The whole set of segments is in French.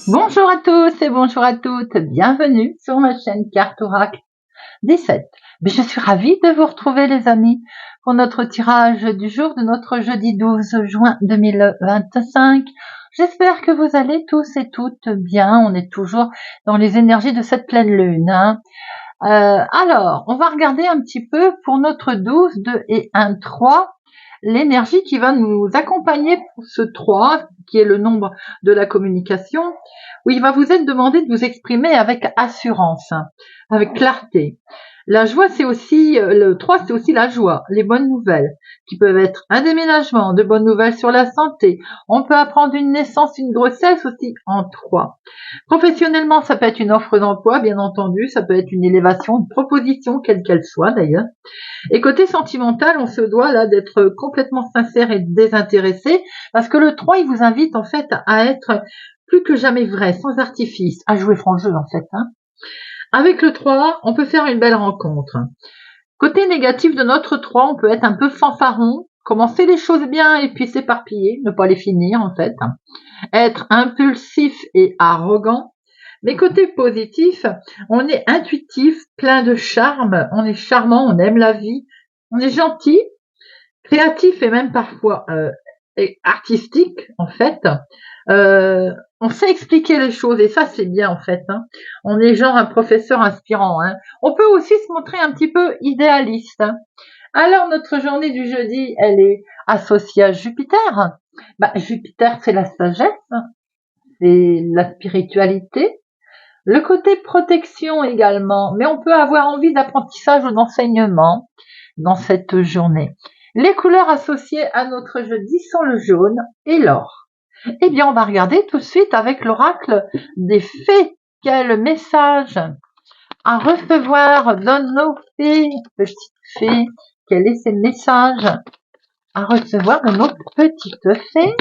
Bonjour à tous et bonjour à toutes, bienvenue sur ma chaîne Carte Oracle 17. Je suis ravie de vous retrouver les amis pour notre tirage du jour de notre jeudi 12 juin 2025. J'espère que vous allez tous et toutes bien, on est toujours dans les énergies de cette pleine lune. Alors, on va regarder un petit peu pour notre 12, 2 et 1, 3. L'énergie qui va nous accompagner pour ce 3, qui est le nombre de la communication, où il va vous être demandé de vous exprimer avec assurance, avec clarté. La joie, c'est aussi, le 3, c'est aussi la joie, les bonnes nouvelles, qui peuvent être un déménagement, de bonnes nouvelles sur la santé. On peut apprendre une naissance, une grossesse aussi en 3. Professionnellement, ça peut être une offre d'emploi, bien entendu, ça peut être une élévation, une proposition, quelle qu'elle soit d'ailleurs. Et côté sentimental, on se doit là d'être complètement sincère et désintéressé, parce que le 3, il vous invite en fait à être plus que jamais vrai, sans artifice, à jouer franc jeu en fait. Avec le 3, on peut faire une belle rencontre. Côté négatif de notre 3, on peut être un peu fanfaron, commencer les choses bien et puis s'éparpiller, ne pas les finir en fait. Être impulsif et arrogant. Mais côté positif, on est intuitif, plein de charme, on est charmant, on aime la vie, on est gentil, créatif et même parfois artistique en fait. On sait expliquer les choses et ça c'est bien en fait. On est genre un professeur inspirant. On peut aussi se montrer un petit peu idéaliste. Alors notre journée du jeudi, elle est associée à Jupiter. Jupiter c'est la sagesse, c'est la spiritualité, le côté protection également, mais on peut avoir envie d'apprentissage ou d'enseignement dans cette journée. Les couleurs associées à notre jeudi sont le jaune et l'or. Eh bien, on va regarder tout de suite avec l'oracle des fées. Quel message à recevoir de nos fées, petites fées? Quel est ce message à recevoir de nos petites fées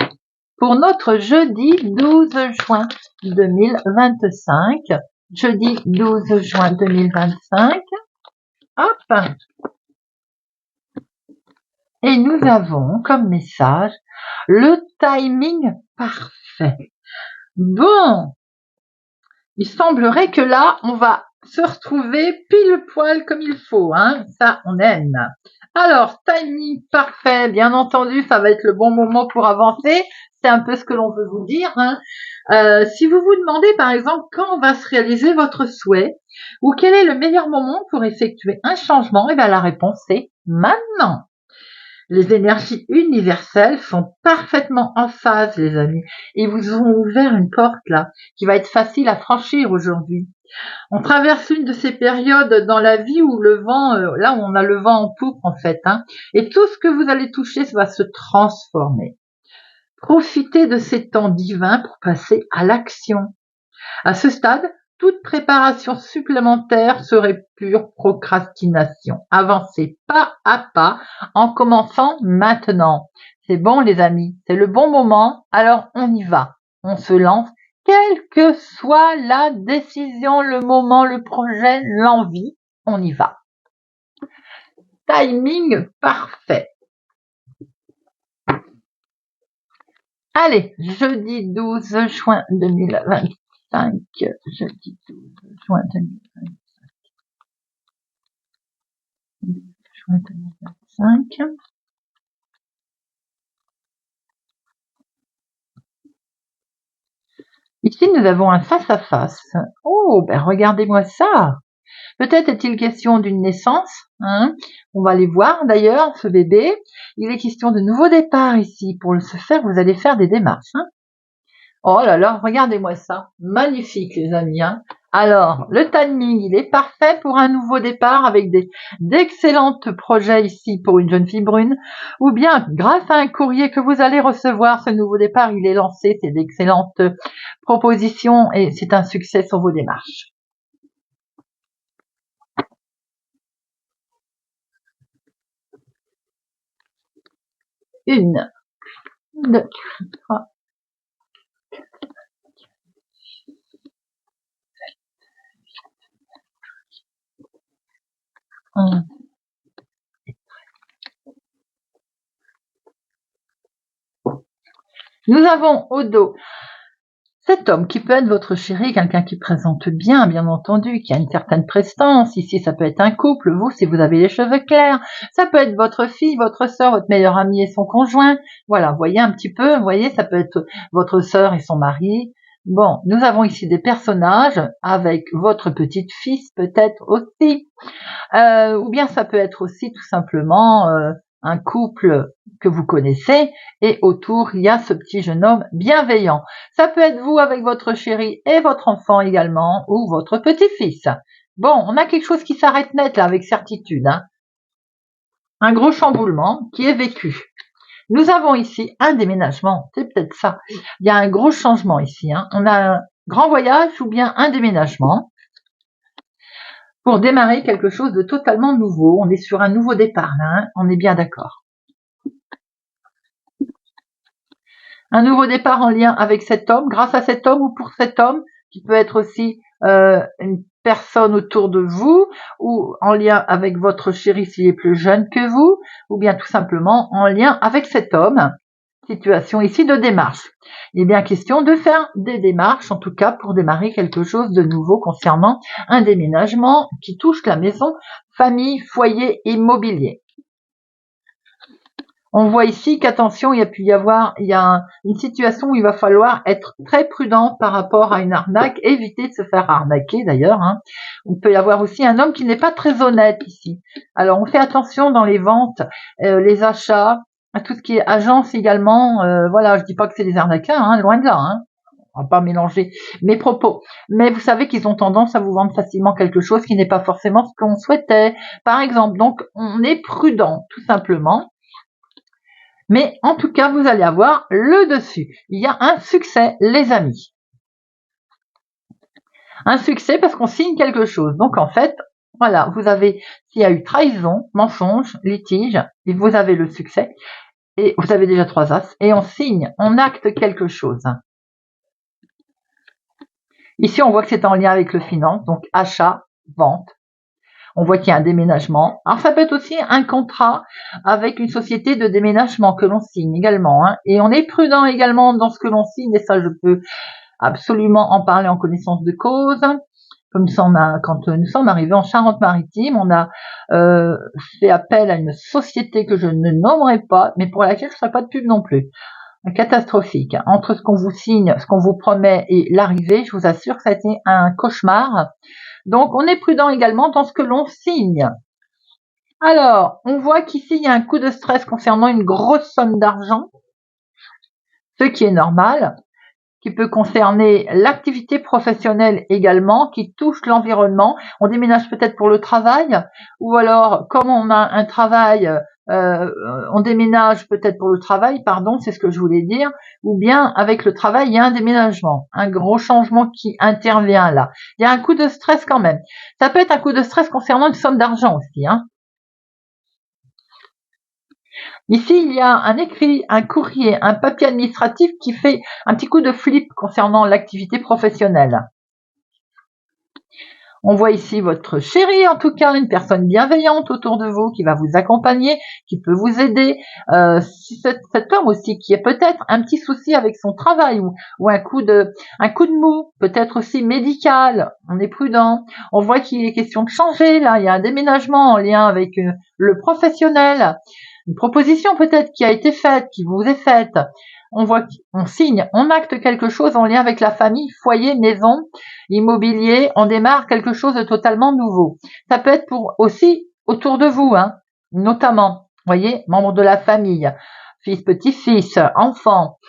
pour notre jeudi 12 juin 2025? Jeudi 12 juin 2025. Hop. Et nous avons comme message le timing parfait. Bon, il semblerait que là, on va se retrouver pile poil comme il faut. Ça, on aime. Alors, timing parfait, bien entendu, ça va être le bon moment pour avancer. C'est un peu ce que l'on veut vous dire. Si vous vous demandez par exemple quand va se réaliser votre souhait ou quel est le meilleur moment pour effectuer un changement, et bien la réponse est maintenant. Les énergies universelles sont parfaitement en phase, les amis. Ils vous ont ouvert une porte là, qui va être facile à franchir aujourd'hui. On traverse une de ces périodes dans la vie où le vent, là où on a le vent en poupe en fait, et tout ce que vous allez toucher, ça va se transformer. Profitez de ces temps divins pour passer à l'action. À ce stade, toute préparation supplémentaire serait pure procrastination. Avancez pas à pas en commençant maintenant. C'est bon les amis, c'est le bon moment, alors on y va. On se lance, quelle que soit la décision, le moment, le projet, l'envie, on y va. Timing parfait. Allez, jeudi 12 juin 2025. Jeudi 12 juin 2025. Juin 2025. Ici, nous avons un face-à-face. Oh, ben regardez-moi ça. Peut-être est-il question d'une naissance. On va aller voir d'ailleurs ce bébé. Il est question de nouveau départ ici. Pour ce faire, vous allez faire des démarches. Oh là là, regardez-moi ça. Magnifique les amis. Alors, le timing, il est parfait pour un nouveau départ avec d'excellents projets ici pour une jeune fille brune. Ou bien, grâce à un courrier que vous allez recevoir, ce nouveau départ, il est lancé. C'est d'excellentes propositions et c'est un succès sur vos démarches. Une, deux, trois, un. Nous avons au dos Cet homme qui peut être votre chéri, quelqu'un qui présente bien entendu, qui a une certaine prestance. Ici, ça peut être un couple, vous, si vous avez les cheveux clairs. Ça peut être votre fille, votre sœur, votre meilleure amie et son conjoint. Voilà, vous voyez un petit peu, vous voyez, ça peut être votre sœur et son mari. Bon, nous avons ici des personnages avec votre petite-fils peut-être aussi. Ou bien ça peut être aussi tout simplement un couple que vous connaissez et autour il y a ce petit jeune homme bienveillant. Ça peut être vous avec votre chéri et votre enfant également ou votre petit-fils. Bon, on a quelque chose qui s'arrête net là avec certitude. Hein. Un gros chamboulement qui est vécu. Nous avons ici un déménagement, c'est peut-être ça. Il y a un gros changement ici. Hein. On a un grand voyage ou bien un déménagement. Pour démarrer quelque chose de totalement nouveau. On est sur un nouveau départ là, hein, on est bien d'accord. Un nouveau départ en lien avec cet homme, grâce à cet homme ou pour cet homme, qui peut être aussi une personne autour de vous, ou en lien avec votre chéri s'il est plus jeune que vous, ou bien tout simplement en lien avec cet homme. Situation ici de démarche. Il est bien question de faire des démarches, en tout cas pour démarrer quelque chose de nouveau concernant un déménagement qui touche la maison, famille, foyer, immobilier. On voit ici qu'attention, il y a une situation où il va falloir être très prudent par rapport à une arnaque, éviter de se faire arnaquer d'ailleurs. Hein. On peut y avoir aussi un homme qui n'est pas très honnête ici. Alors on fait attention dans les ventes, les achats, à tout ce qui est agence également. Voilà, je dis pas que c'est des arnaqueurs, hein, loin de là. Hein. On va pas mélanger mes propos. Mais vous savez qu'ils ont tendance à vous vendre facilement quelque chose qui n'est pas forcément ce qu'on souhaitait. Par exemple, donc on est prudent, tout simplement. Mais en tout cas, vous allez avoir le dessus. Il y a un succès, les amis. Un succès parce qu'on signe quelque chose. Donc en fait, voilà, s'il y a eu trahison, mensonge, litige, et vous avez le succès, et vous avez déjà 3 as, et on signe, on acte quelque chose. Ici, on voit que c'est en lien avec le finance, donc achat, vente. On voit qu'il y a un déménagement. Alors ça peut être aussi un contrat avec une société de déménagement que l'on signe également. Hein. Et on est prudent également dans ce que l'on signe, et ça je peux absolument en parler en connaissance de cause. Comme ça, quand nous sommes arrivés en Charente-Maritime, on a fait appel à une société que je ne nommerai pas, mais pour laquelle je ne ferai pas de pub non plus. Catastrophique. Entre ce qu'on vous signe, ce qu'on vous promet et l'arrivée, je vous assure que ça a été un cauchemar. Donc, on est prudent également dans ce que l'on signe. Alors, on voit qu'ici, il y a un coup de stress concernant une grosse somme d'argent, ce qui est normal, qui peut concerner l'activité professionnelle également, qui touche l'environnement. On déménage peut-être pour le travail, ou alors, comme on a un travail, on déménage peut-être pour le travail, pardon, c'est ce que je voulais dire, ou bien avec le travail, il y a un déménagement, un gros changement qui intervient là. Il y a un coup de stress quand même. Ça peut être un coup de stress concernant une somme d'argent aussi, hein. Ici, il y a un écrit, un courrier, un papier administratif qui fait un petit coup de flip concernant l'activité professionnelle. On voit ici votre chéri, en tout cas, une personne bienveillante autour de vous qui va vous accompagner, qui peut vous aider. Si cet homme aussi qui a peut-être un petit souci avec son travail ou un coup de mou, peut-être aussi médical. On est prudent. On voit qu'il est question de changer. Là, il y a un déménagement en lien avec le professionnel. Une proposition peut-être qui a été faite, qui vous est faite. On voit qu'on signe, on acte quelque chose en lien avec la famille, foyer, maison, immobilier, on démarre quelque chose de totalement nouveau. Ça peut être pour aussi autour de vous, hein, notamment, voyez, membres de la famille, fils, petit-fils, enfants.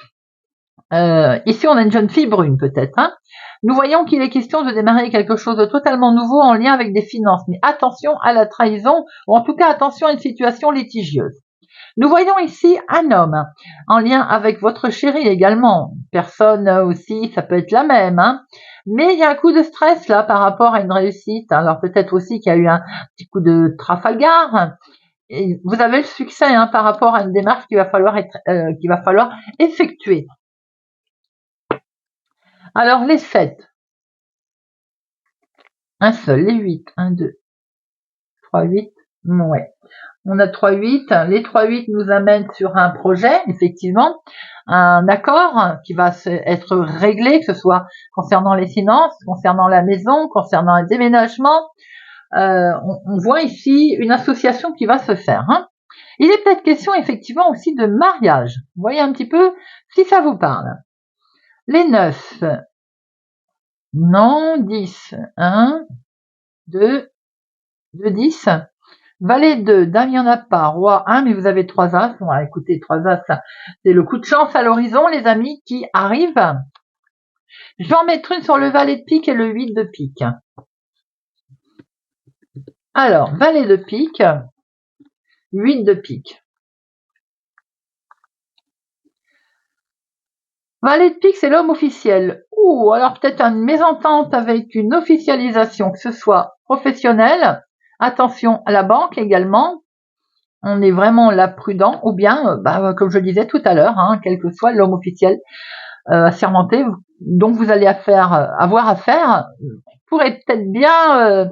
Ici, on a une jeune fille brune peut-être. Hein. Nous voyons qu'il est question de démarrer quelque chose de totalement nouveau en lien avec des finances. Mais attention à la trahison, ou en tout cas attention à une situation litigieuse. Nous voyons ici un homme en lien avec votre chéri également. Personne aussi, ça peut être la même. Hein. Mais il y a un coup de stress là par rapport à une réussite. Alors peut-être aussi qu'il y a eu un petit coup de Trafalgar. Et vous avez le succès hein, par rapport à une démarche qu'il va falloir effectuer. Alors les 7. Un seul, les 8. 1, 2, 3, 8, Ouais. On a 3-8. Les 3-8 nous amènent sur un projet, effectivement, un accord qui va être réglé, que ce soit concernant les finances, concernant la maison, concernant un déménagement. On voit ici une association qui va se faire. Hein. Il est peut-être question effectivement aussi de mariage. Vous voyez un petit peu si ça vous parle. Les 9. Non, 10. 1, 2, 2, 10. Valet 2, dame, il n'y en a pas. Roi 1, mais vous avez 3 as. Bon, écoutez, 3 as, c'est le coup de chance à l'horizon, les amis, qui arrive. Je vais en mettre une sur le valet de pique et le 8 de pique. Alors, valet de pique, 8 de pique. Valet de pique, c'est l'homme officiel. Ou alors peut-être une mésentente avec une officialisation, que ce soit professionnelle. Attention à la banque également. On est vraiment là prudent. Ou bien, comme je disais tout à l'heure, hein, quel que soit l'homme officiel assermenté dont vous allez avoir affaire, pourrait peut-être bien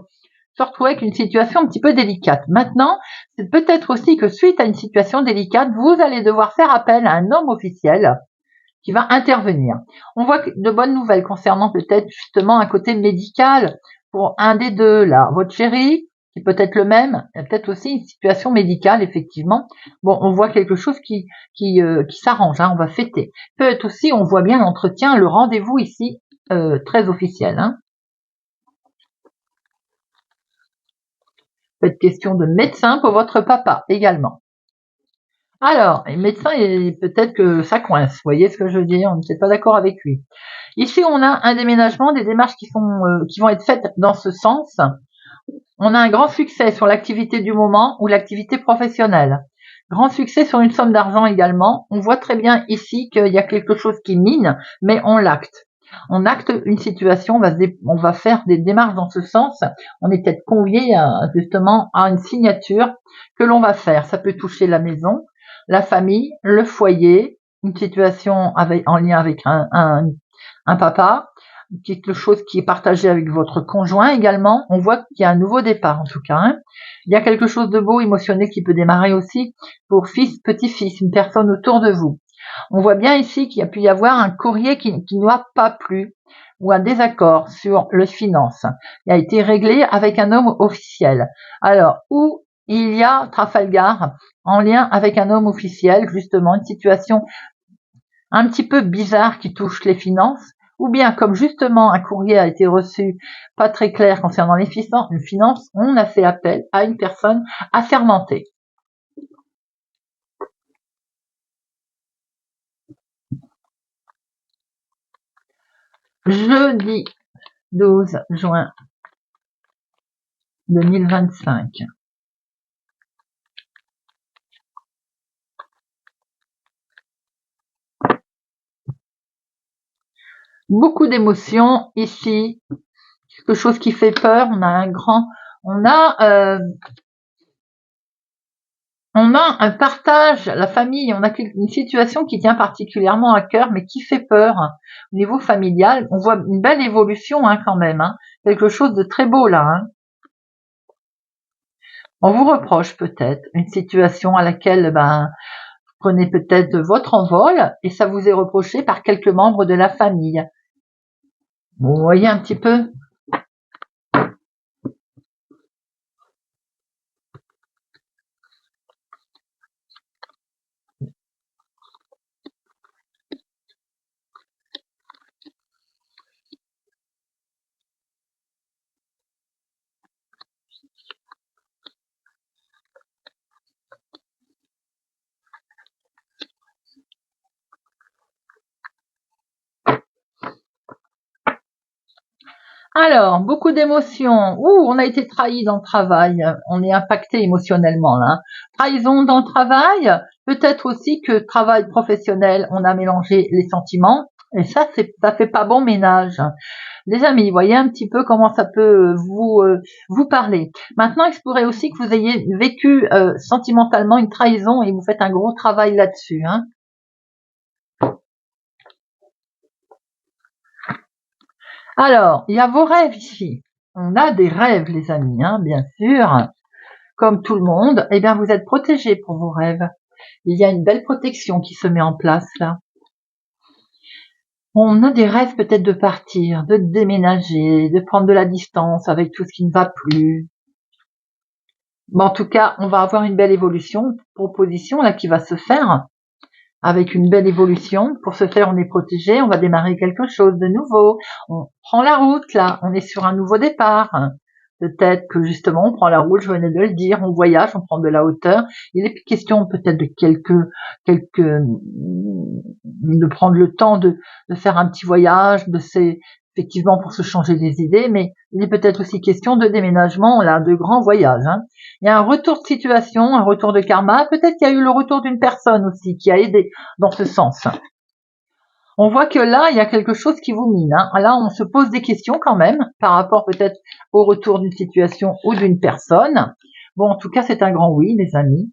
se retrouver avec une situation un petit peu délicate. Maintenant, c'est peut-être aussi que suite à une situation délicate, vous allez devoir faire appel à un homme officiel qui va intervenir. On voit de bonnes nouvelles concernant peut-être justement un côté médical pour un des deux là. Votre chéri, qui peut être le même, il y a peut-être aussi une situation médicale effectivement. Bon, on voit quelque chose qui s'arrange, hein, on va fêter. Peut-être aussi, on voit bien l'entretien, le rendez-vous ici très officiel. Hein. Peut-être question de médecin pour votre papa également. Alors, le médecin, peut-être que ça coince, vous voyez ce que je veux dire, on n'est pas d'accord avec lui. Ici, on a un déménagement, des démarches qui vont être faites dans ce sens. On a un grand succès sur l'activité du moment ou l'activité professionnelle. Grand succès sur une somme d'argent également. On voit très bien ici qu'il y a quelque chose qui mine, mais on l'acte. On acte une situation, on va faire des démarches dans ce sens. On est peut-être convié justement à une signature que l'on va faire. Ça peut toucher la maison, la famille, le foyer, une situation en lien avec un papa, quelque chose qui est partagé avec votre conjoint également. On voit qu'il y a un nouveau départ en tout cas. Hein. Il y a quelque chose de beau, émotionnel qui peut démarrer aussi pour fils, petit-fils, une personne autour de vous. On voit bien ici qu'il y a pu y avoir un courrier qui n'a pas plu ou un désaccord sur les finances. Il a été réglé avec un homme officiel. Alors, où il y a Trafalgar en lien avec un homme officiel, justement, une situation un petit peu bizarre qui touche les finances, ou bien comme justement un courrier a été reçu pas très clair concernant les finances, on a fait appel à une personne assermentée. Jeudi 12 juin 2025. Beaucoup d'émotions ici, quelque chose qui fait peur. On a un partage, la famille, on a une situation qui tient particulièrement à cœur, mais qui fait peur. Au niveau familial, on voit une belle évolution hein, quand même, hein. Quelque chose de très beau là. Hein. On vous reproche peut-être une situation à laquelle vous prenez peut-être votre envol et ça vous est reproché par quelques membres de la famille. Vous voyez un petit peu. Alors, beaucoup d'émotions. On a été trahi dans le travail. On est impacté émotionnellement là. Hein. Trahison dans le travail. Peut-être aussi que travail professionnel, on a mélangé les sentiments. Et ça fait pas bon ménage. Les amis, voyez un petit peu comment ça peut vous parler. Maintenant, il se pourrait aussi que vous ayez vécu sentimentalement une trahison et vous faites un gros travail là-dessus. Hein. Alors, il y a vos rêves ici. On a des rêves, les amis, hein, bien sûr. comme tout le monde, eh bien, vous êtes protégé pour vos rêves. Il y a une belle protection qui se met en place là. On a des rêves peut-être de partir, de déménager, de prendre de la distance avec tout ce qui ne va plus. Mais en tout cas, on va avoir une belle proposition là qui va se faire avec une belle évolution. Pour ce faire, on est protégé, on va démarrer quelque chose de nouveau. On prend la route là, on est sur un nouveau départ. Peut-être que justement, on prend la route, je venais de le dire, on voyage, on prend de la hauteur. Il est question peut-être de de prendre le temps de faire un petit voyage, effectivement pour se changer les idées, mais il est peut-être aussi question de déménagement, là, de grands voyages. Il y a un retour de situation, un retour de karma. Peut-être qu'il y a eu le retour d'une personne aussi qui a aidé dans ce sens. On voit que là, il y a quelque chose qui vous mine. Là, on se pose des questions quand même par rapport peut-être au retour d'une situation ou d'une personne. Bon, en tout cas, c'est un grand oui, les amis.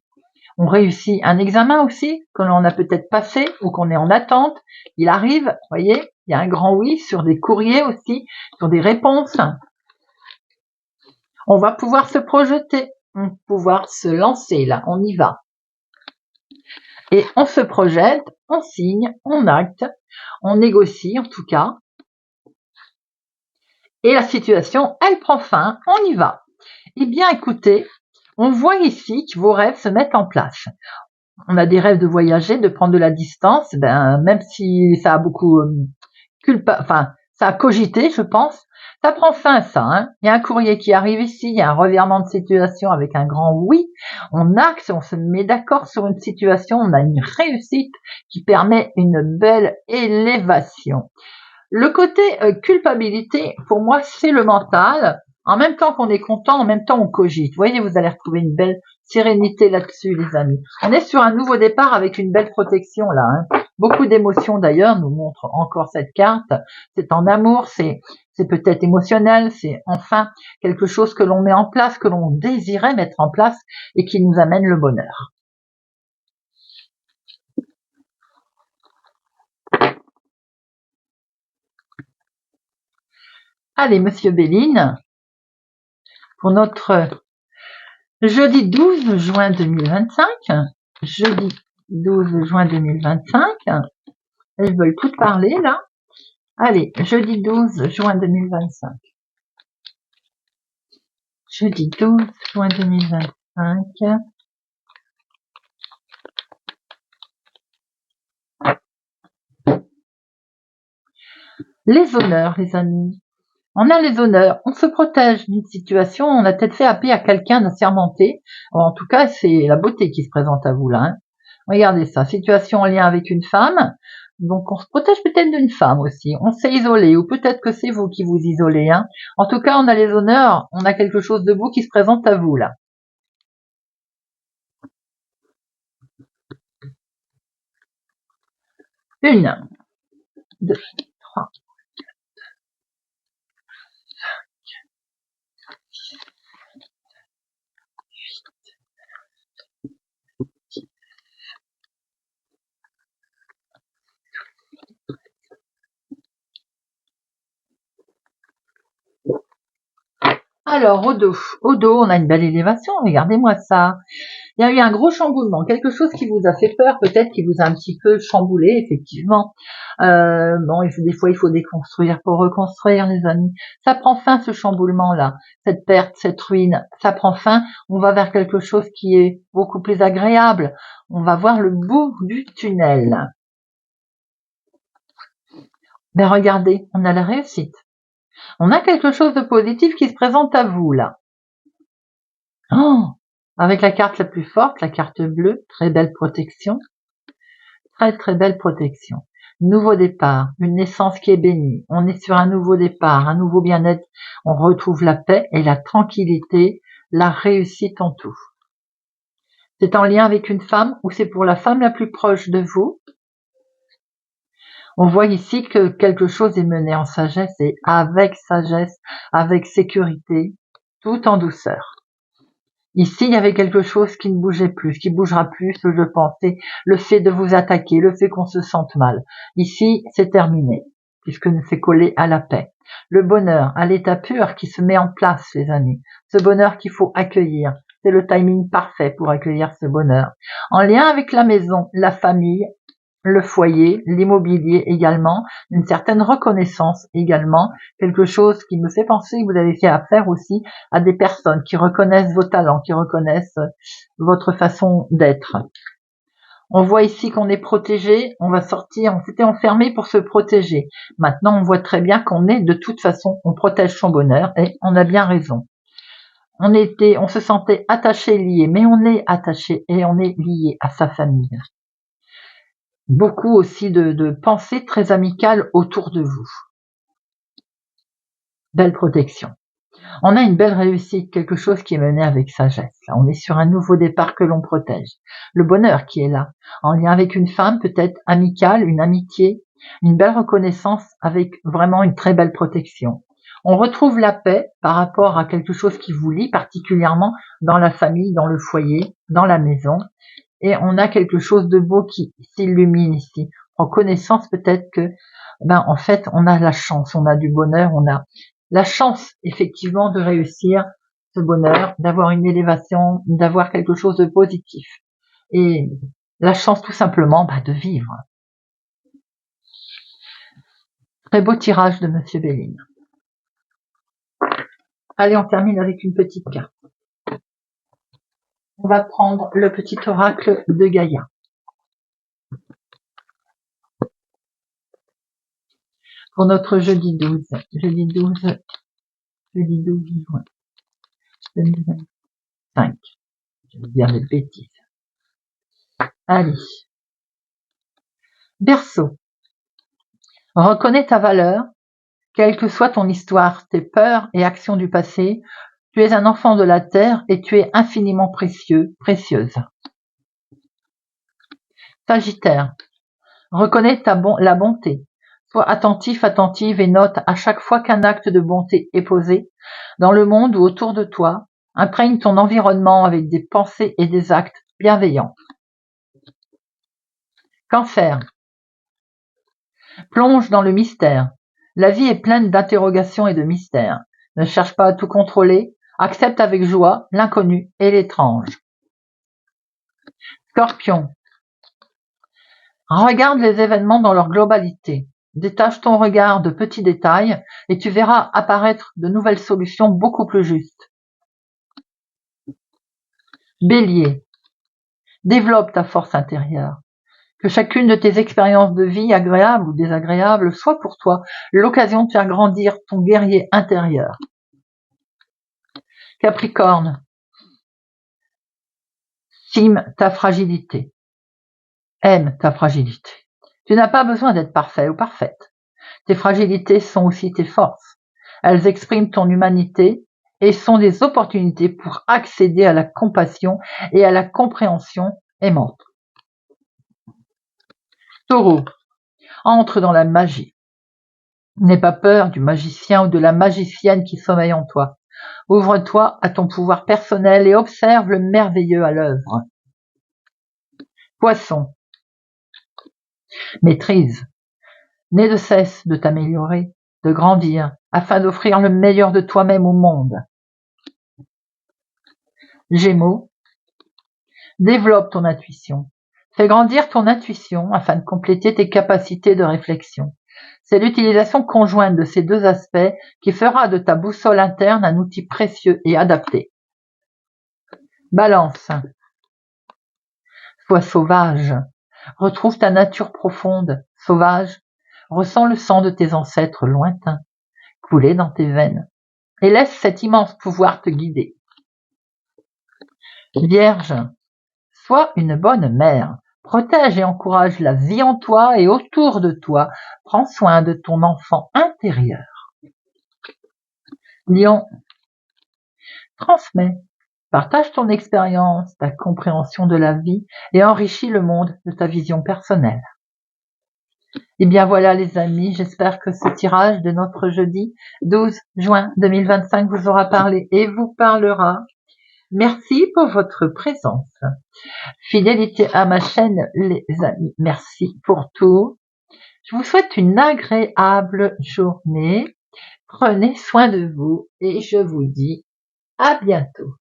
On réussit un examen aussi que l'on a peut-être passé ou qu'on est en attente. Il arrive, vous voyez, il y a un grand oui sur des courriers aussi, sur des réponses. On va pouvoir se projeter, on va pouvoir se lancer là, on y va. Et on se projette, on signe, on acte, on négocie en tout cas. Et la situation, elle prend fin, on y va. Eh bien, écoutez, on voit ici que vos rêves se mettent en place. On a des rêves de voyager, de prendre de la distance, même si ça a beaucoup ça a cogité, je pense. Ça prend fin, ça. Il y a un courrier qui arrive ici, il y a un revirement de situation avec un grand oui. On acte, on se met d'accord sur une situation, on a une réussite qui permet une belle élévation. Le côté culpabilité, pour moi, c'est le mental. En même temps qu'on est content, en même temps on cogite. Vous voyez, vous allez retrouver une belle sérénité là-dessus, les amis. On est sur un nouveau départ avec une belle protection là. Beaucoup d'émotions d'ailleurs nous montre encore cette carte. C'est en amour, c'est peut-être émotionnel, c'est enfin quelque chose que l'on met en place, que l'on désirait mettre en place et qui nous amène le bonheur. Allez, Monsieur Béline, pour notre jeudi 12 juin 2025, jeudi 12 juin 2025, elles veulent toutes parler là. Allez, jeudi 12 juin 2025. Jeudi 12 juin 2025. Les honneurs, les amis. On a les honneurs, on se protège d'une situation, on a peut-être fait appel à quelqu'un d'assermenté. En tout cas, c'est la beauté qui se présente à vous là. Regardez ça, situation en lien avec une femme. Donc on se protège peut-être d'une femme aussi. On s'est isolé, ou peut-être que c'est vous qui vous isolez. En tout cas, on a les honneurs, on a quelque chose de beau qui se présente à vous là. Une, deux, trois, alors, au dos, on a une belle élévation, regardez-moi ça. Il y a eu un gros chamboulement, quelque chose qui vous a fait peur, peut-être qui vous a un petit peu chamboulé, effectivement. Bon, des fois, il faut déconstruire pour reconstruire, les amis. Ça prend fin, ce chamboulement-là, cette perte, cette ruine, ça prend fin. On va vers quelque chose qui est beaucoup plus agréable. On va voir le bout du tunnel. Mais regardez, on a la réussite. On a quelque chose de positif qui se présente à vous, là. Oh, avec la carte la plus forte, la carte bleue, très belle protection. Très, très belle protection. Nouveau départ, une naissance qui est bénie. On est sur un nouveau départ, un nouveau bien-être. On retrouve la paix et la tranquillité, la réussite en tout. C'est en lien avec une femme ou c'est pour la femme la plus proche de vous. On voit ici que quelque chose est mené en sagesse et avec sagesse, avec sécurité, tout en douceur. Ici, il y avait quelque chose qui ne bougeait plus, qui bougera plus, je pensais, le fait de vous attaquer, le fait qu'on se sente mal. Ici, c'est terminé, puisque c'est collé à la paix. Le bonheur, à l'état pur qui se met en place, les amis. Ce bonheur qu'il faut accueillir. C'est le timing parfait pour accueillir ce bonheur. En lien avec la maison, la famille, le foyer, l'immobilier également, une certaine reconnaissance également, quelque chose qui me fait penser que vous avez fait affaire aussi à des personnes qui reconnaissent vos talents, qui reconnaissent votre façon d'être. On voit ici qu'on est protégé, on va sortir, on s'était enfermé pour se protéger. Maintenant, on voit très bien qu'on est de toute façon, on protège son bonheur et on a bien raison. On se sentait attaché, lié, mais on est attaché et on est lié à sa famille. Beaucoup aussi de pensées très amicales autour de vous. Belle protection. On a une belle réussite, quelque chose qui est mené avec sagesse. Là, on est sur un nouveau départ que l'on protège. Le bonheur qui est là, en lien avec une femme peut-être amicale, une amitié, une belle reconnaissance avec vraiment une très belle protection. On retrouve la paix par rapport à quelque chose qui vous lie particulièrement dans la famille, dans le foyer, dans la maison. Et on a quelque chose de beau qui s'illumine ici. En connaissance peut-être que, en fait, on a la chance, on a du bonheur, on a la chance effectivement de réussir ce bonheur, d'avoir une élévation, d'avoir quelque chose de positif. Et la chance tout simplement de vivre. Très beau tirage de Monsieur Béline. Allez, on termine avec une petite carte. On va prendre le petit oracle de Gaïa. Pour notre jeudi 12 juin 2025. Je vais dire des bêtises. Allez. Berceau. Reconnais ta valeur, quelle que soit ton histoire, tes peurs et actions du passé, tu es un enfant de la terre et tu es infiniment précieux, précieuse. Sagittaire. Reconnais la bonté. Sois attentif, attentive et note à chaque fois qu'un acte de bonté est posé, dans le monde ou autour de toi, imprègne ton environnement avec des pensées et des actes bienveillants. Cancer. Plonge dans le mystère. La vie est pleine d'interrogations et de mystères. Ne cherche pas à tout contrôler, accepte avec joie l'inconnu et l'étrange. Scorpion. Regarde les événements dans leur globalité. Détache ton regard de petits détails et tu verras apparaître de nouvelles solutions beaucoup plus justes. Bélier. Développe ta force intérieure. Que chacune de tes expériences de vie, agréables ou désagréables, soit pour toi l'occasion de faire grandir ton guerrier intérieur. Capricorne. Cime ta fragilité. Aime ta fragilité. Tu n'as pas besoin d'être parfait ou parfaite. Tes fragilités sont aussi tes forces. Elles expriment ton humanité et sont des opportunités pour accéder à la compassion et à la compréhension aimante. Taureau. Entre dans la magie. N'aie pas peur du magicien ou de la magicienne qui sommeille en toi. Ouvre-toi à ton pouvoir personnel et observe le merveilleux à l'œuvre. Poisson. Maîtrise. N'aie de cesse de t'améliorer, de grandir, afin d'offrir le meilleur de toi-même au monde. Gémeaux. Développe ton intuition. Fais grandir ton intuition afin de compléter tes capacités de réflexion. C'est l'utilisation conjointe de ces deux aspects qui fera de ta boussole interne un outil précieux et adapté. Balance. Sois sauvage. Retrouve ta nature profonde, sauvage. Ressens le sang de tes ancêtres lointains couler dans tes veines et laisse cet immense pouvoir te guider. Vierge. Sois une bonne mère. Protège et encourage la vie en toi et autour de toi. Prends soin de ton enfant intérieur. Lion. Transmets. Partage ton expérience, ta compréhension de la vie et enrichis le monde de ta vision personnelle. Et bien voilà les amis, j'espère que ce tirage de notre jeudi 12 juin 2025 vous aura parlé et vous parlera. Merci pour votre présence. Fidélité à ma chaîne les amis, merci pour tout. Je vous souhaite une agréable journée. Prenez soin de vous et je vous dis à bientôt.